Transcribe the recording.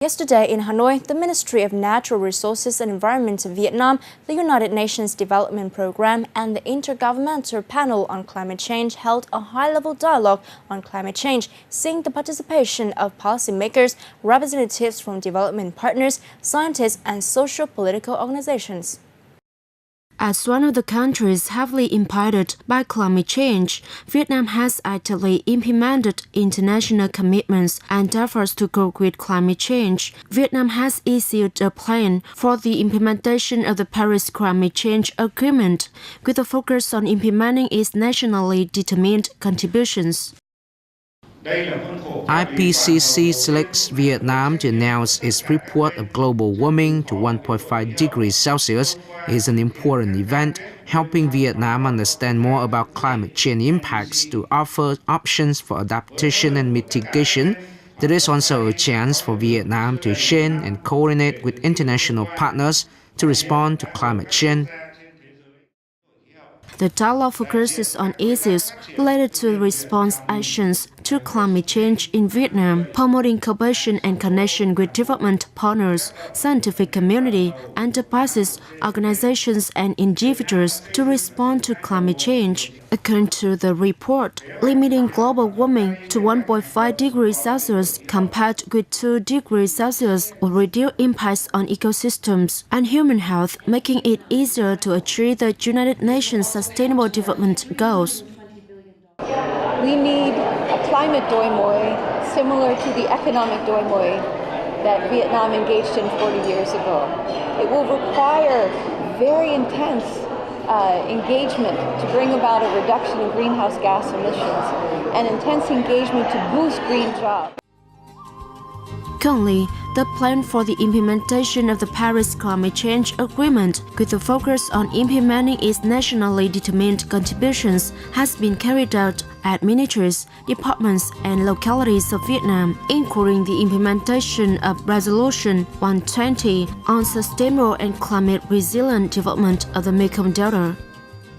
Yesterday in Ha Noi, the Ministry of Natural Resources and Environment of Vietnam, the United Nations Development Programme, and the Intergovernmental Panel on Climate Change held a high-level dialogue on climate change, seeing the participation of policymakers, representatives from development partners, scientists, and social-political organizations. As one of the countries heavily impacted by climate change, Vietnam has actively implemented international commitments and efforts to cope with climate change. Vietnam has issued a plan for the implementation of the Paris Climate Change Agreement, with a focus on implementing its nationally determined contributions. IPCC selects Vietnam to announce its report of global warming to 1.5 degrees Celsius is an important event, helping Vietnam understand more about climate change impacts to offer options for adaptation and mitigation. There is also a chance for Vietnam to exchange and coordinate with international partners to respond to climate change. The dialogue focuses on issues related to response actions to climate change in Vietnam, promoting cooperation and connection with development partners, scientific community, enterprises, organizations, and individuals to respond to climate change. According to the report, limiting global warming to 1.5 degrees Celsius compared with 2 degrees Celsius will reduce impacts on ecosystems and human health, making it easier to achieve the United Nations Sustainable Development Goals. We need a climate doi moi similar to the economic doi moi that Vietnam engaged in 40 years ago. It will require very intense engagement to bring about a reduction in greenhouse gas emissions and intense engagement to boost green jobs. Currently, the plan for the implementation of the Paris Climate Change Agreement, with a focus on implementing its nationally determined contributions, has been carried out at ministries, departments, and localities of Vietnam, including the implementation of Resolution 120 on sustainable and climate-resilient development of the Mekong Delta.